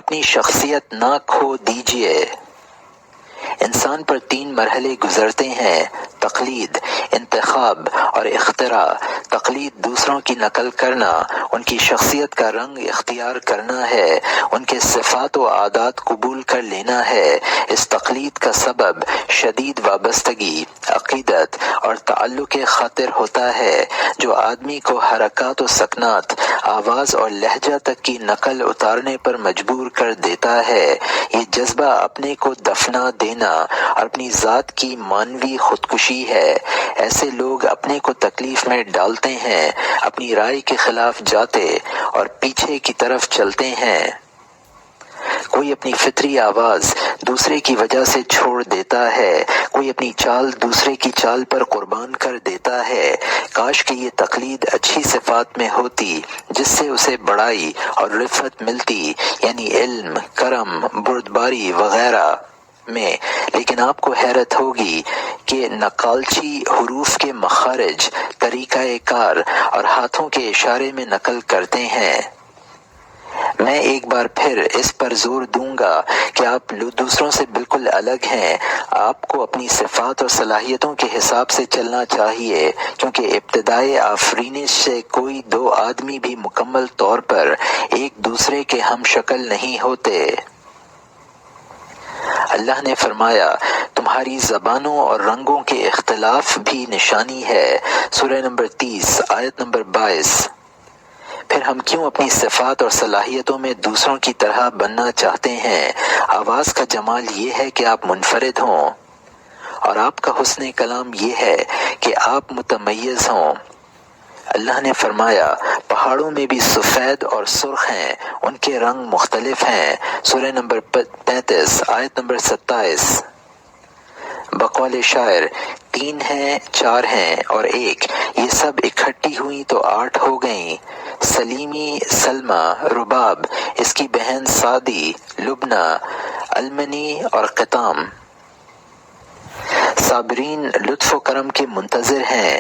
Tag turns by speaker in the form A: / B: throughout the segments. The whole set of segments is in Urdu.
A: اپنی شخصیت نہ کھو دیجیے۔ انسان پر 3 مرحلے گزرتے ہیں: تقلید، انتخاب اور اختراع۔ تقلید دوسروں کی نقل کرنا، ان کی شخصیت کا رنگ اختیار کرنا ہے، ان کے صفات و عادات قبول کر لینا ہے۔ اس تقلید کا سبب شدید وابستگی، عقیدت اور تعلق خاطر ہوتا ہے جو آدمی کو حرکات و سکنات، آواز اور لہجہ تک کی نقل اتارنے پر مجبور کر دیتا ہے۔ یہ جذبہ اپنے کو دفنا دینا اور اپنی ذات کی مانوی خودکشی ہے۔ ایسے لوگ اپنے کو تکلیف میں ڈالتے ہیں، اپنی رائے کے خلاف جاتے اور پیچھے کی طرف چلتے ہیں۔ کوئی اپنی فطری آواز دوسرے کی وجہ سے چھوڑ دیتا ہے، کوئی اپنی چال دوسرے کی چال پر قربان کر دیتا ہے۔ کاش کہ یہ تقلید اچھی صفات میں ہوتی جس سے اسے بڑائی اور رفعت ملتی، یعنی علم، کرم، بردباری وغیرہ میں، لیکن آپ کو حیرت ہوگی کہ نقالچی حروف کے مخارج، طریقہ کار اور ہاتھوں کے اشارے میں نقل کرتے ہیں۔ میں ایک بار پھر اس پر زور دوں گا کہ آپ دوسروں سے بالکل الگ ہیں۔ آپ کو اپنی صفات اور صلاحیتوں کے حساب سے چلنا چاہیے، کیونکہ ابتدائے آفرینش سے کوئی 2 آدمی بھی مکمل طور پر ایک دوسرے کے ہم شکل نہیں ہوتے۔ اللہ نے فرمایا، تمہاری زبانوں اور رنگوں کے اختلاف بھی نشانی ہے۔ سورہ نمبر 30 آیت نمبر 22۔ پھر ہم کیوں اپنی صفات اور صلاحیتوں میں دوسروں کی طرح بننا چاہتے ہیں؟ آواز کا جمال یہ ہے کہ آپ منفرد ہوں، اور آپ کا حسن کلام یہ ہے کہ آپ متمیز ہوں۔ اللہ نے فرمایا، پہاڑوں میں بھی سفید اور سرخ ہیں، ان کے رنگ مختلف ہیں۔ سورہ نمبر 35 آیت نمبر 27۔ بقول شاعر، 3 ہیں، 4 ہیں اور 1، یہ سب اکٹھی ہوئیں تو 8 ہو گئیں۔ سلیمی، سلمہ، رباب، اس کی بہن سعدی، لبنہ، المنی اور قطام، صابرین لطف و کرم کے منتظر ہیں۔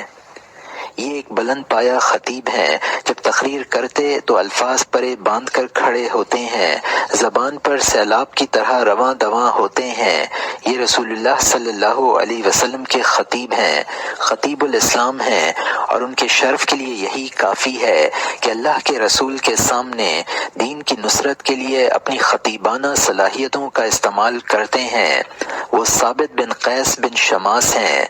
A: یہ ایک بلند پایہ خطیب ہیں، جب تقریر کرتے تو الفاظ پرے باندھ کر کھڑے ہوتے ہیں، زبان پر سیلاب کی طرح رواں دواں ہوتے ہیں۔ یہ رسول اللہ صلی اللہ علیہ وسلم کے خطیب ہیں، خطیب الاسلام ہیں، اور ان کے شرف کے لیے یہی کافی ہے کہ اللہ کے رسول کے سامنے دین کی نصرت کے لیے اپنی خطیبانہ صلاحیتوں کا استعمال کرتے ہیں۔ وہ ثابت بن قیس بن شماس ہیں۔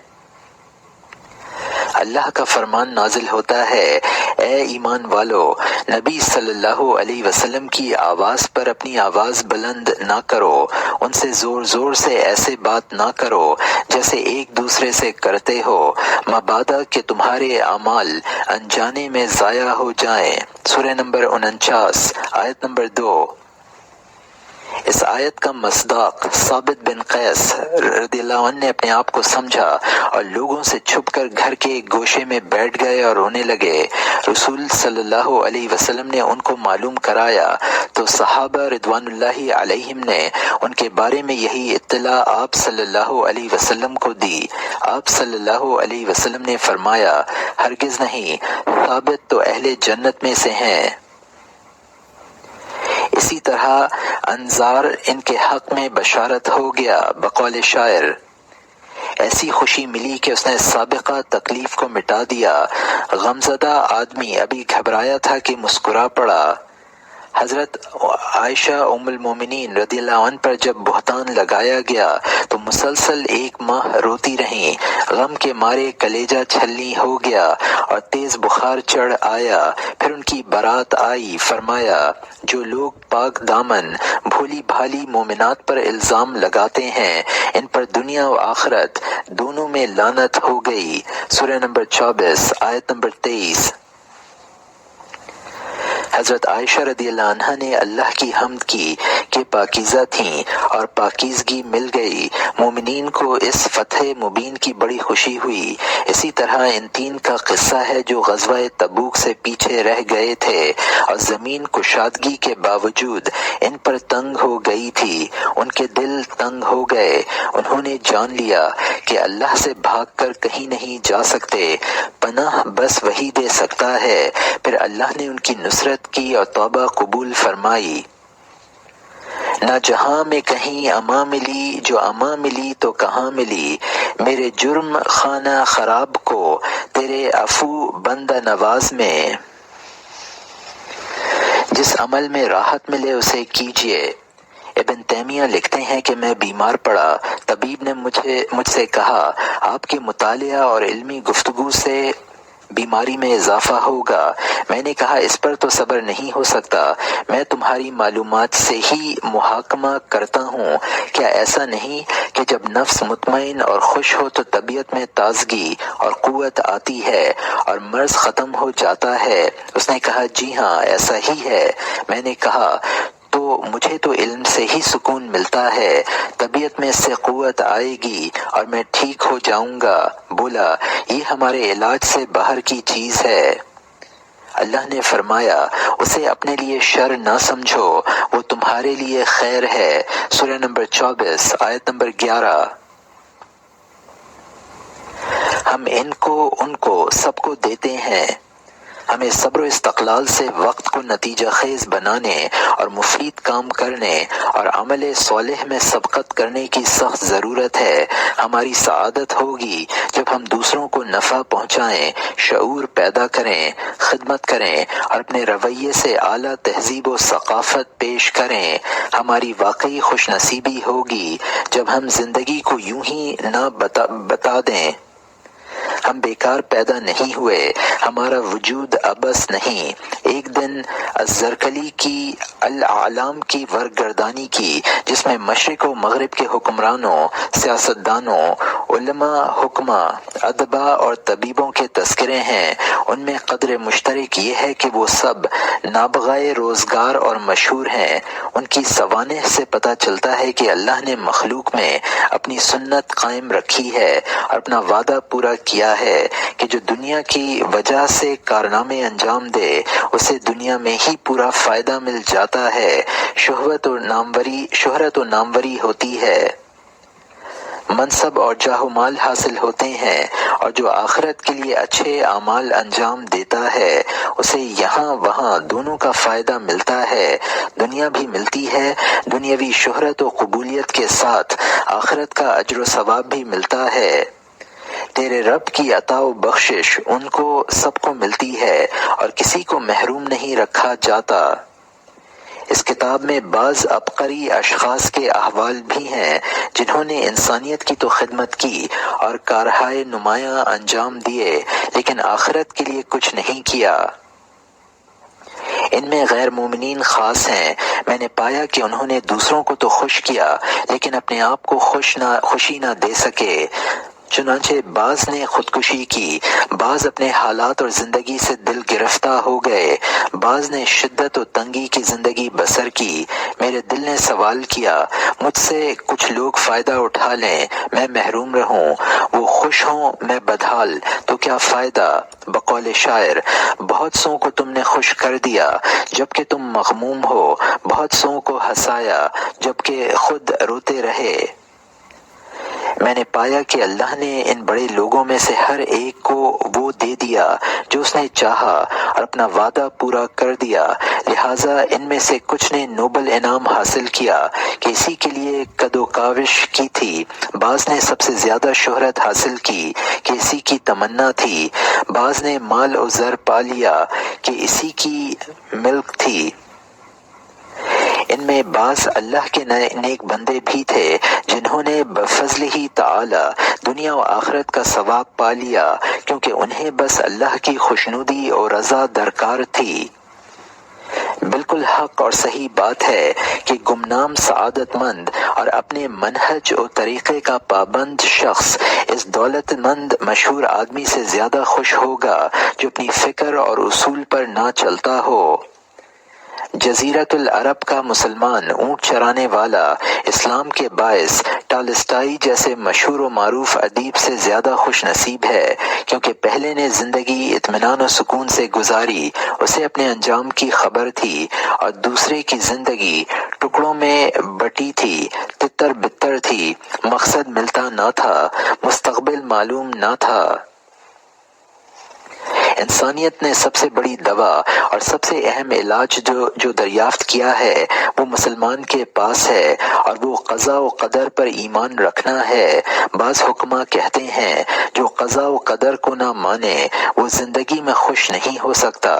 A: اللہ کا فرمان نازل ہوتا ہے، اے ایمان والو، نبی صلی اللہ علیہ وسلم کی آواز پر اپنی آواز بلند نہ کرو، ان سے زور زور سے ایسے بات نہ کرو جیسے ایک دوسرے سے کرتے ہو، مبادا کہ تمہارے اعمال انجانے میں ضائع ہو جائیں۔ سورہ نمبر 49 آیت نمبر 2۔ اس آیت کا مصداق ثابت بن قیس رضی اللہ عنہ نے اپنے آپ کو سمجھا اور لوگوں سے چھپ کر گھر کے ایک گوشے میں بیٹھ گئے اور رونے لگے۔ رسول صلی اللہ علیہ وسلم نے ان کو معلوم کرایا تو صحابہ رضوان اللہ علیہم نے ان کے بارے میں یہی اطلاع آپ صلی اللہ علیہ وسلم کو دی۔ آپ صلی اللہ علیہ وسلم نے فرمایا، ہرگز نہیں، ثابت تو اہل جنت میں سے ہیں۔ اسی طرح انظار ان کے حق میں بشارت ہو گیا۔ بقول شاعر، ایسی خوشی ملی کہ اس نے سابقہ تکلیف کو مٹا دیا۔ غمزدہ آدمی ابھی گھبرایا تھا کہ مسکرا پڑا۔ حضرت عائشہ ام المومنین رضی اللہ عنہ پر جب بہتان لگایا گیا تو مسلسل 1 ماہ روتی رہیں۔ غم کے مارے کلیجہ چھلنی ہو گیا اور تیز بخار چڑھ آیا۔ پھر ان کی بارات آئی، فرمایا، جو لوگ پاک دامن بھولی بھالی مومنات پر الزام لگاتے ہیں، ان پر دنیا و آخرت دونوں میں لعنت ہو گئی۔ سورہ نمبر 24 آیت نمبر 23۔ حضرت عائشہ رضی اللہ عنہا نے اللہ کی حمد کی کہ پاکیزہ تھیں اور پاکیزگی مل گئی۔ مومنین کو اس فتح مبین کی بڑی خوشی ہوئی۔ اسی طرح ان 3 کا قصہ ہے جو غزوہ تبوک سے پیچھے رہ گئے تھے اور زمین کشادگی کے باوجود ان پر تنگ ہو گئی تھی۔ ان کے دل تنگ ہو گئے، انہوں نے جان لیا کہ اللہ سے بھاگ کر کہیں نہیں جا سکتے، پناہ بس وہی دے سکتا ہے۔ پھر اللہ نے ان کی نصرت کی اور توبہ قبول فرمائی۔ نہ جہاں میں کہیں اماں ملی، جو اماں ملی تو کہاں ملی، میرے جرم خانہ خراب کو تیرے عفو بندہ نواز میں۔ جس عمل میں راحت ملے اسے کیجیے۔ ابن تیمیہ لکھتے ہیں کہ میں بیمار پڑا، طبیب نے مجھ سے کہا آپ کے مطالعہ اور علمی گفتگو سے بیماری میں اضافہ ہوگا۔ میں نے کہا اس پر تو صبر نہیں ہو سکتا، میں تمہاری معلومات سے ہی محاکمہ کرتا ہوں۔ کیا ایسا نہیں کہ جب نفس مطمئن اور خوش ہو تو طبیعت میں تازگی اور قوت آتی ہے اور مرض ختم ہو جاتا ہے؟ اس نے کہا جی ہاں ایسا ہی ہے۔ میں نے کہا تو مجھے تو علم سے ہی سکون ملتا ہے، طبیعت میں اس سے قوت آئے گی اور میں ٹھیک ہو جاؤں گا۔ بولا یہ ہمارے علاج سے باہر کی چیز ہے۔ اللہ نے فرمایا اسے اپنے لیے شر نہ سمجھو، وہ تمہارے لیے خیر ہے۔ سورہ نمبر 24 آیت نمبر 11۔ ہم ان کو سب کو دیتے ہیں۔ ہمیں صبر و استقلال سے وقت کو نتیجہ خیز بنانے اور مفید کام کرنے اور عمل صالح میں سبقت کرنے کی سخت ضرورت ہے۔ ہماری سعادت ہوگی جب ہم دوسروں کو نفع پہنچائیں، شعور پیدا کریں، خدمت کریں اور اپنے رویے سے اعلیٰ تہذیب و ثقافت پیش کریں۔ ہماری واقعی خوش نصیبی ہوگی جب ہم زندگی کو یوں ہی نہ بتا دیں ہم بیکار پیدا نہیں ہوئے، ہمارا وجود عبث نہیں۔ ایک دن الزرکلی کی الاعلام کی ورگردانی کی، جس میں مشرق و مغرب کے حکمرانوں، سیاستدانوں، علماء، حکماء، ادباء اور طبیبوں کے تذکرے ہیں۔ ان میں قدر مشترک یہ ہے کہ وہ سب نابغۂ روزگار اور مشہور ہیں۔ ان کی سوانح سے پتہ چلتا ہے کہ اللہ نے مخلوق میں اپنی سنت قائم رکھی ہے اور اپنا وعدہ پورا کیا ہے کہ جو دنیا کی وجہ سے کارنامے انجام دے اسے دنیا میں ہی پورا فائدہ مل جاتا ہے، شہرت و ناموری ہوتی ہے، منصب اور جاہ و مال حاصل ہوتے ہیں، اور جو آخرت کے لیے اچھے اعمال انجام دیتا ہے اسے یہاں وہاں دونوں کا فائدہ ملتا ہے، دنیا بھی ملتی ہے، دنیاوی شہرت و قبولیت کے ساتھ آخرت کا اجر و ثواب بھی ملتا ہے۔ تیرے رب کی عطا و بخشش ان کو سب کو ملتی ہے اور کسی کو محروم نہیں رکھا جاتا۔ اس کتاب میں بعض عبقری اشخاص کے احوال بھی ہیں جنہوں نے انسانیت کی تو خدمت کی اور کارہائے نمایاں انجام دیے لیکن آخرت کے لیے کچھ نہیں کیا۔ ان میں غیر مومنین خاص ہیں۔ میں نے پایا کہ انہوں نے دوسروں کو تو خوش کیا لیکن اپنے آپ کو خوشی نہ دے سکے۔ چنانچہ بعض نے خودکشی کی، بعض اپنے حالات اور زندگی سے دل گرفتہ ہو گئے، بعض نے شدت و تنگی کی زندگی بسر کی۔ میرے دل نے سوال کیا مجھ سے کچھ لوگ فائدہ اٹھا لیں میں محروم رہوں، وہ خوش ہوں میں بدحال تو کیا فائدہ؟ بقول شاعر بہت سوں کو تم نے خوش کر دیا جبکہ تم مغموم ہو، بہت سوں کو ہنسایا جبکہ خود روتے رہے۔ میں نے پایا کہ اللہ نے ان بڑے لوگوں میں سے ہر ایک کو وہ دے دیا جو اس نے چاہا اور اپنا وعدہ پورا کر دیا، لہٰذا ان میں سے کچھ نے نوبل انعام حاصل کیا کہ اسی کے لیے کد و کاوش کی تھی، بعض نے سب سے زیادہ شہرت حاصل کی کہ اسی کی تمنا تھی، بعض نے مال و زر پا لیا کہ اسی کی ملک تھی۔ ان میں بعض اللہ کے نیک بندے بھی تھے جنہوں نے بفضل ہی تعالی دنیا و آخرت کا ثواب پا لیا کیونکہ انہیں بس اللہ کی خوشنودی اور رضا درکار تھی۔ بالکل حق اور صحیح بات ہے کہ گمنام سعادت مند اور اپنے منہج و طریقے کا پابند شخص اس دولت مند مشہور آدمی سے زیادہ خوش ہوگا جو اپنی فکر اور اصول پر نہ چلتا ہو۔ جزیرت العرب کا مسلمان اونٹ چرانے والا اسلام کے باعث ٹالسٹائی جیسے مشہور و معروف ادیب سے زیادہ خوش نصیب ہے کیونکہ پہلے نے زندگی اطمینان و سکون سے گزاری، اسے اپنے انجام کی خبر تھی، اور دوسرے کی زندگی ٹکڑوں میں بٹی تھی، تتر بتر تھی، مقصد ملتا نہ تھا، مستقبل معلوم نہ تھا۔ انسانیت نے سب سے بڑی دوا اور سب سے اہم علاج جو دریافت کیا ہے وہ مسلمان کے پاس ہے، اور وہ قضاء و قدر پر ایمان رکھنا ہے۔ بعض حکما کہتے ہیں جو قضاء و قدر کو نہ مانے وہ زندگی میں خوش نہیں ہو سکتا۔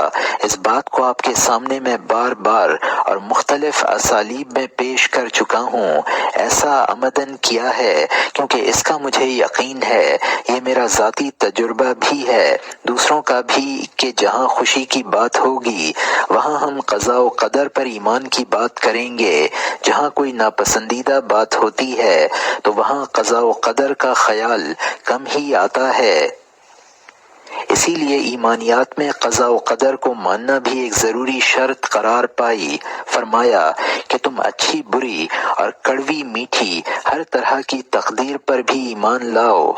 A: اس بات کو آپ کے سامنے میں بار بار اور مختلف اسالیب میں پیش کر چکا ہوں۔ ایسا عمدن کیا ہے کیونکہ اس کا مجھے یقین ہے، یہ میرا ذاتی تجربہ بھی ہے، دوسروں کا بھی، کہ جہاں خوشی کی بات ہوگی وہاں ہم قضاء و قدر پر ایمان کی بات کریں گے، جہاں کوئی ناپسندیدہ بات ہوتی ہے تو وہاں قضاء و قدر کا خیال کم ہی آتا ہے۔ اسی لیے ایمانیات میں قضاء و قدر کو ماننا بھی ایک ضروری شرط قرار پائی۔ فرمایا کہ تم اچھی بری اور کڑوی میٹھی ہر طرح کی تقدیر پر بھی ایمان لاؤ۔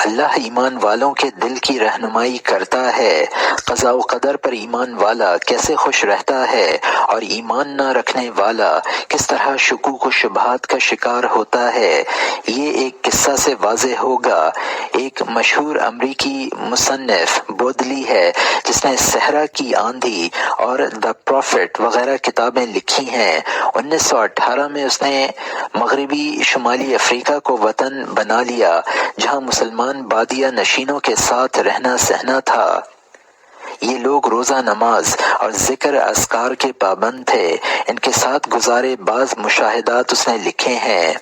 A: اللہ ایمان والوں کے دل کی رہنمائی کرتا ہے۔ قضاء و قدر پر ایمان والا کیسے خوش رہتا ہے اور ایمان نہ رکھنے والا کس طرح شکوک و شبہات کا شکار ہوتا ہے، یہ ایک قصہ سے واضح ہوگا۔ ایک مشہور امریکی مصنف بودلی ہے جس نے صحرا کی آندھی اور دا پروفٹ وغیرہ کتابیں لکھی ہیں۔ 1918 میں اس نے مغربی شمالی افریقہ کو وطن بنا لیا جہاں مسلمان بادیہ نشینوں کے ساتھ رہنا سہنا تھا۔ یہ لوگ روزہ نماز اور ذکر اذکار کے پابند تھے۔ ان کے ساتھ گزارے بعض مشاہدات اس نے لکھے ہیں۔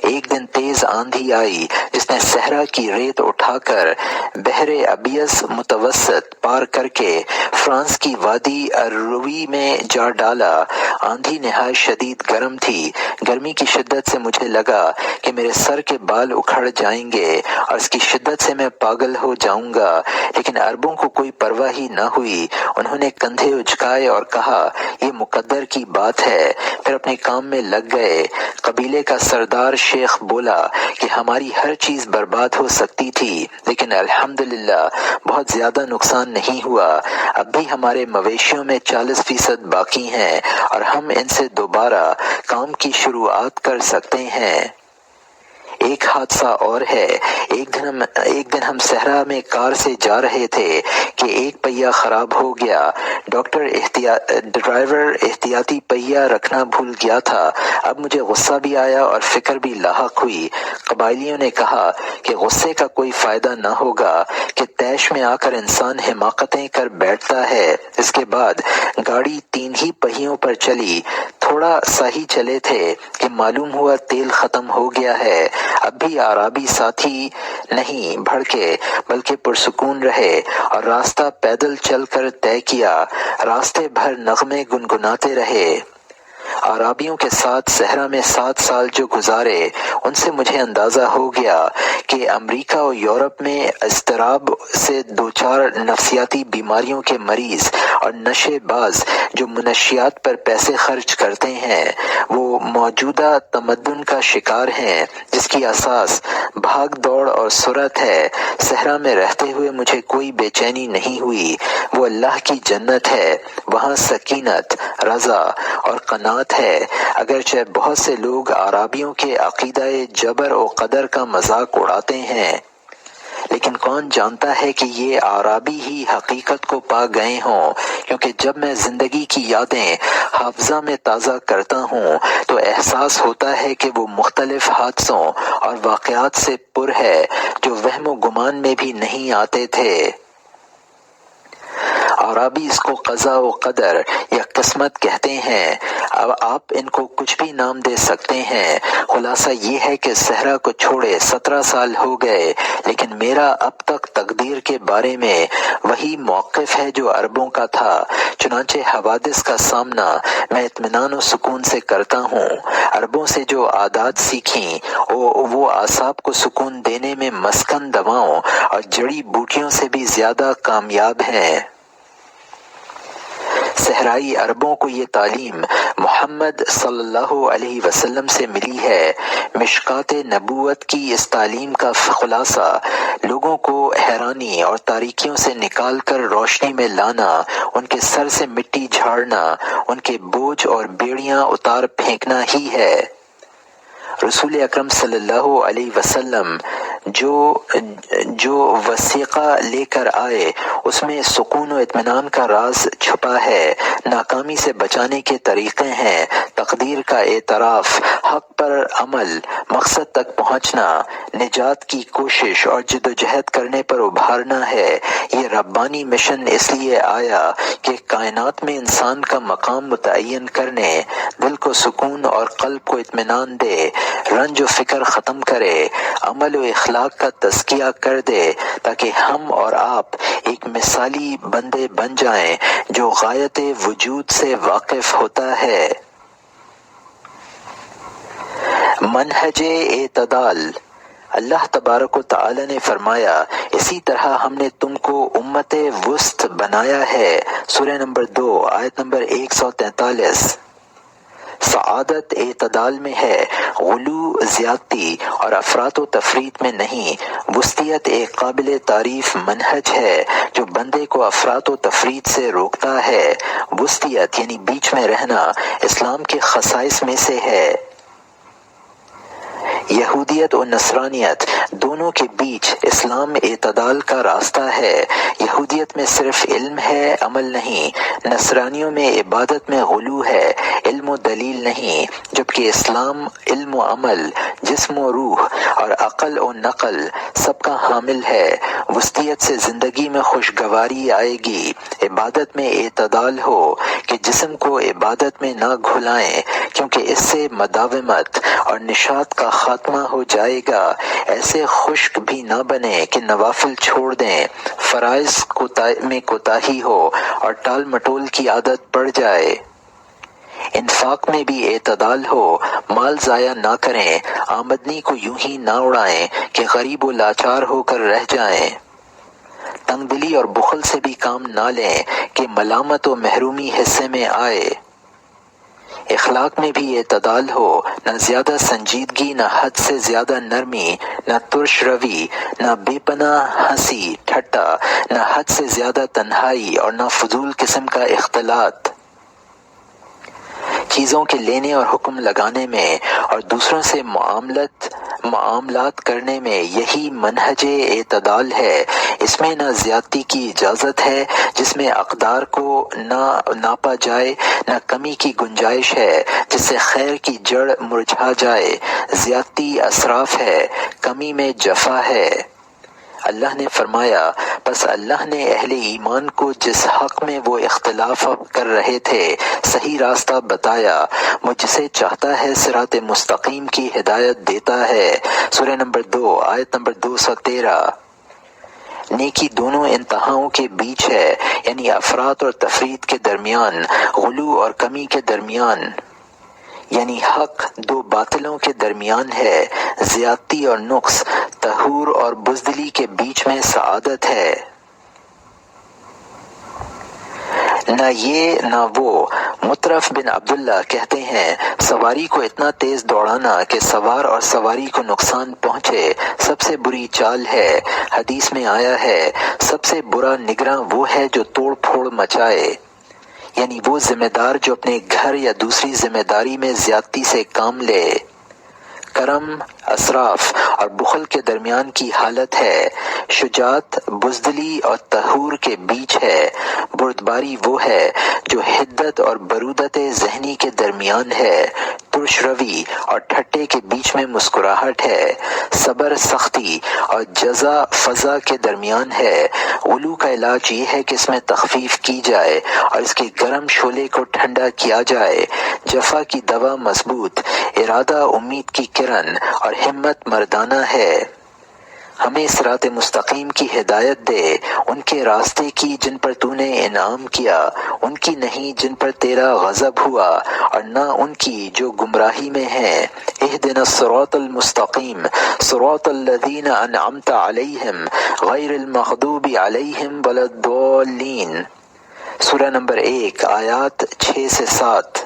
A: ایک دن تیز آندھی آئی جس نے صحرا کی ریت اٹھا کر بحر ابیض متوسط پار کر کے فرانس کی وادی اروی میں جا ڈالا۔ آندھی نہایت شدید گرم تھی۔ گرمی کی شدت سے مجھے لگا کہ میرے سر کے بال اکھڑ جائیں گے اور اس کی شدت سے میں پاگل ہو جاؤں گا، لیکن عربوں کو کوئی پرواہ ہی نہ ہوئی۔ انہوں نے کندھے اچکائے اور کہا یہ مقدر کی بات ہے، پھر اپنے کام میں لگ گئے۔ قبیلے کا سردار شیخ بولا کہ ہماری ہر چیز برباد ہو سکتی تھی لیکن الحمدللہ بہت زیادہ نقصان نہیں ہوا۔ اب بھی ہمارے مویشیوں میں 40% باقی ہیں اور ہم ان سے دوبارہ کام کی شروعات کر سکتے ہیں۔ ایک حادثہ اور ہے۔ ایک دن ہم صحرا میں کار سے جا رہے تھے کہ ایک پہیہ خراب ہو گیا۔ ڈرائیور احتیاطی پہیہ رکھنا بھول گیا تھا۔ اب مجھے غصہ بھی آیا اور فکر بھی لاحق ہوئی۔ قبائلیوں نے کہا کہ غصے کا کوئی فائدہ نہ ہوگا، کہ طیش میں آ کر انسان حماقتیں کر بیٹھتا ہے۔ اس کے بعد گاڑی 3 ہی پہیوں پر چلی۔ تھوڑا سا ہی چلے تھے کہ معلوم ہوا تیل ختم ہو گیا ہے۔ اب بھی عرابی ساتھی نہیں بھڑکے بلکہ پرسکون رہے اور راستہ پیدل چل کر طے کیا۔ راستے بھر نغمے گنگناتے رہے۔ عرابیوں کے ساتھ صحرا میں 7 سال جو گزارے ان سے مجھے اندازہ ہو گیا کہ امریکہ اور یورپ میں اضطراب سے دوچار نفسیاتی بیماریوں کے مریض اور نشے باز جو منشیات پر پیسے خرچ کرتے ہیں وہ موجودہ تمدن کا شکار ہیں جس کی اساس بھاگ دوڑ اور سرعت ہے۔ صحرا میں رہتے ہوئے مجھے کوئی بے چینی نہیں ہوئی۔ وہ اللہ کی جنت ہے، وہاں سکینت، رضا اور قناعت ہے۔ اگرچہ بہت سے لوگ عرابیوں کے عقیدہ جبر و قدر کا مذاق اڑاتے ہیں، لیکن کون جانتا ہے کہ یہ عرابی ہی حقیقت کو پا گئے ہوں، کیونکہ جب میں زندگی کی یادیں حافظہ میں تازہ کرتا ہوں تو احساس ہوتا ہے کہ وہ مختلف حادثوں اور واقعات سے پر ہے جو وہم و گمان میں بھی نہیں آتے تھے۔ عرابی اس کو قضاء و قدر یا قسمت کہتے ہیں۔ اب آپ ان کو کچھ بھی نام دے سکتے ہیں۔ خلاصہ یہ ہے کہ صحرا کو چھوڑے 17 سال ہو گئے، لیکن میرا اب تک تقدیر کے بارے میں وہی موقف ہے جو عربوں کا تھا۔ چنانچہ حوادث کا سامنا میں اطمینان و سکون سے کرتا ہوں۔ عربوں سے جو عادات سیکھیں وہ اعصاب کو سکون دینے میں مسکن دواؤں اور جڑی بوٹیوں سے بھی زیادہ کامیاب ہیں۔ صحرائی عربوں کو یہ تعلیم محمد صلی اللہ علیہ وسلم سے ملی ہے۔ مشکات نبوت کی اس تعلیم کا خلاصہ لوگوں کو حیرانی اور تاریکیوں سے نکال کر روشنی میں لانا، ان کے سر سے مٹی جھاڑنا، ان کے بوجھ اور بیڑیاں اتار پھینکنا ہی ہے۔ رسول اکرم صلی اللہ علیہ وسلم جو وثیقہ لے کر آئے اس میں سکون و اطمینان کا راز چھپا ہے، ناکامی سے بچانے کے طریقے ہیں، تقدیر کا اعتراف، حق پر عمل، مقصد تک پہنچنا، نجات کی کوشش اور جدوجہد کرنے پر ابھارنا ہے۔ یہ ربانی مشن اس لیے آیا کہ کائنات میں انسان کا مقام متعین کرنے، دل کو سکون اور قلب کو اطمینان دے، رنج و فکر ختم کرے، عمل و اخلاق کا تزکیہ کر دے، تاکہ ہم اور آپ ایک مثالی بندے بن جائیں جو غایت وجود سے واقف ہوتا ہے۔ منہج اعتدال۔ اللہ تبارک و تعالی نے فرمایا، اسی طرح ہم نے تم کو امت وسط بنایا ہے۔ سورہ نمبر 2 آیت نمبر 143۔ سعادت اعتدال میں ہے، غلو زیادتی اور افراط و تفریط میں نہیں۔ وسطیت ایک قابل تعریف منہج ہے جو بندے کو افراط و تفریط سے روکتا ہے۔ وسطیت یعنی بیچ میں رہنا اسلام کے خصائص میں سے ہے۔ یہودیت اور نصرانیت دونوں کے بیچ اسلام اعتدال کا راستہ ہے۔ یہودیت میں صرف علم ہے، عمل نہیں۔ نصرانیوں میں عبادت میں غلو ہے، علم و دلیل نہیں۔ جبکہ اسلام علم و عمل، جسم و روح اور عقل و نقل سب کا حامل ہے۔ وسطیت سے زندگی میں خوشگواری آئے گی، عبادت میں اعتدال ہو کہ جسم کو عبادت میں نہ گھلائیں، کیونکہ اس سے مداومت اور نشاط کا خاتمہ ہو جائے گا۔ ایسے خشک بھی نہ بنے کہ نوافل چھوڑ دیں، فرائض میں کوتاہی ہو اور ٹال مٹول کی عادت پڑ جائے۔ انفاق میں بھی اعتدال ہو، مال ضائع نہ کریں، آمدنی کو یوں ہی نہ اڑائیں کہ غریب و لاچار ہو کر رہ جائیں۔ تنگ دلی اور بخل سے بھی کام نہ لیں کہ ملامت و محرومی حصے میں آئے۔ اخلاق میں بھی اعتدال ہو، نہ زیادہ سنجیدگی، نہ حد سے زیادہ نرمی، نہ ترش روی، نہ بے پناہ ہنسی ٹھٹا، نہ حد سے زیادہ تنہائی اور نہ فضول قسم کا اختلاط۔ چیزوں کے لینے اور حکم لگانے میں اور دوسروں سے معاملات کرنے میں یہی منہج اعتدال ہے۔ اس میں نہ زیادتی کی اجازت ہے، جس میں اقدار کو نہ ناپا جائے، نہ کمی کی گنجائش ہے جس سے خیر کی جڑ مرجھا جائے۔ زیادتی اسراف ہے، کمی میں جفا ہے۔ اللہ نے فرمایا، پس اللہ نے اہل ایمان کو جس حق میں وہ اختلاف کر رہے تھے صحیح راستہ بتایا، وہ جسے چاہتا ہے صراط مستقیم کی ہدایت دیتا ہے۔ سورہ نمبر 2 آیت نمبر 213۔ نیکی دونوں انتہاؤں کے بیچ ہے، یعنی افراط اور تفریط کے درمیان، غلو اور کمی کے درمیان، یعنی حق دو باطلوں کے درمیان ہے۔ زیادتی اور نقص، طہور اور بزدلی کے بیچ میں سعادت ہے۔ نہ یہ نہ وہ۔ مطرف بن عبداللہ کہتے ہیں، سواری کو اتنا تیز دوڑانا کہ سوار اور سواری کو نقصان پہنچے سب سے بری چال ہے۔ حدیث میں آیا ہے، سب سے برا نگراں وہ ہے جو توڑ پھوڑ مچائے، یعنی وہ ذمہ دار جو اپنے گھر یا دوسری ذمہ داری میں زیادتی سے کام لے۔ کرم، اسراف اور بخل کے درمیان کی حالت ہے۔ شجاعت بزدلی اور طہور کے بیچ ہے۔ بردباری وہ ہے جو حدت اور برودت ذہنی کے درمیان ہے۔ ترش روی اور ٹھٹے کے بیچ میں مسکراہٹ ہے۔ صبر سختی اور جزا فضا کے درمیان ہے۔ غلو کا علاج یہ ہے کہ اس میں تخفیف کی جائے اور اس کے گرم شعلے کو ٹھنڈا کیا جائے۔ جفا کی دوا مضبوط، ارادہ امید کی کرن اور ہمت مردانہ ہے۔ ہمیں صراط مستقیم کی ہدایت دے، ان کے راستے کی جن پر تو نے انعام کیا، ان کی نہیں جن پر تیرا غضب ہوا، اور نہ ان کی جو گمراہی میں ہیں۔ اہدنا الصراط المستقیم صراط الذین انعمت علیہم غیر المغضوب علیہم ولا الضالین۔ سورہ نمبر 1 آیات 6 سے 7۔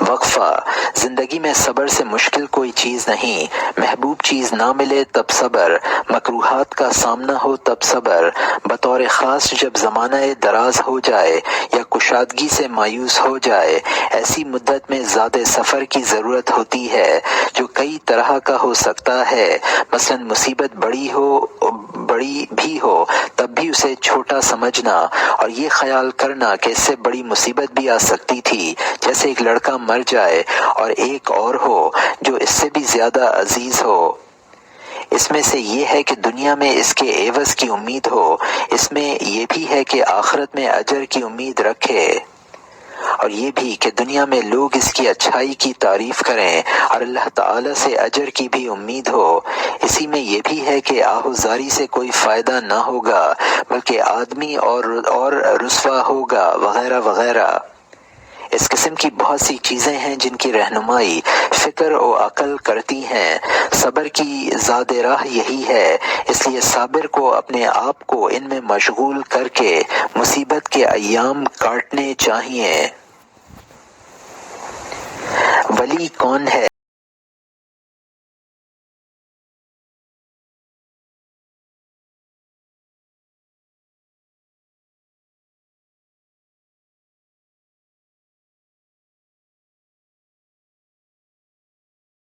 A: وقفہ، زندگی میں صبر سے مشکل کوئی چیز نہیں۔ محبوب چیز نہ ملے تب صبر، مکروہات کا سامنا ہو تب صبر، بطور خاص جب زمانہ دراز ہو جائے یا کشادگی سے مایوس ہو جائے، ایسی مدت میں زیادہ صبر کی ضرورت ہوتی ہے جو کئی طرح کا ہو سکتا ہے۔ مثلا مصیبت بڑی بھی ہو تب بھی اسے چھوٹا سمجھنا اور یہ خیال کرنا کہ اس سے بڑی مصیبت بھی آ سکتی تھی، جیسے ایک لڑکا مر جائے اور ایک اور ہو جو اس سے بھی زیادہ عزیز ہو۔ اس میں سے یہ ہے کہ دنیا میں اس کے عوض کی امید ہو، اس میں یہ بھی ہے کہ آخرت میں اجر کی امید رکھے، اور یہ بھی کہ دنیا میں لوگ اس کی اچھائی کی تعریف کریں اور اللہ تعالی سے اجر کی بھی امید ہو۔ اسی میں یہ بھی ہے کہ آہوزاری سے کوئی فائدہ نہ ہوگا بلکہ آدمی اور رسوا ہوگا، وغیرہ وغیرہ۔ اس قسم کی بہت سی چیزیں ہیں جن کی رہنمائی فکر و عقل کرتی ہیں۔ صبر کی زاد راہ یہی ہے، اس لیے صابر کو اپنے آپ کو ان میں مشغول کر کے مصیبت کے ایام کاٹنے چاہیے۔ ولی کون ہے؟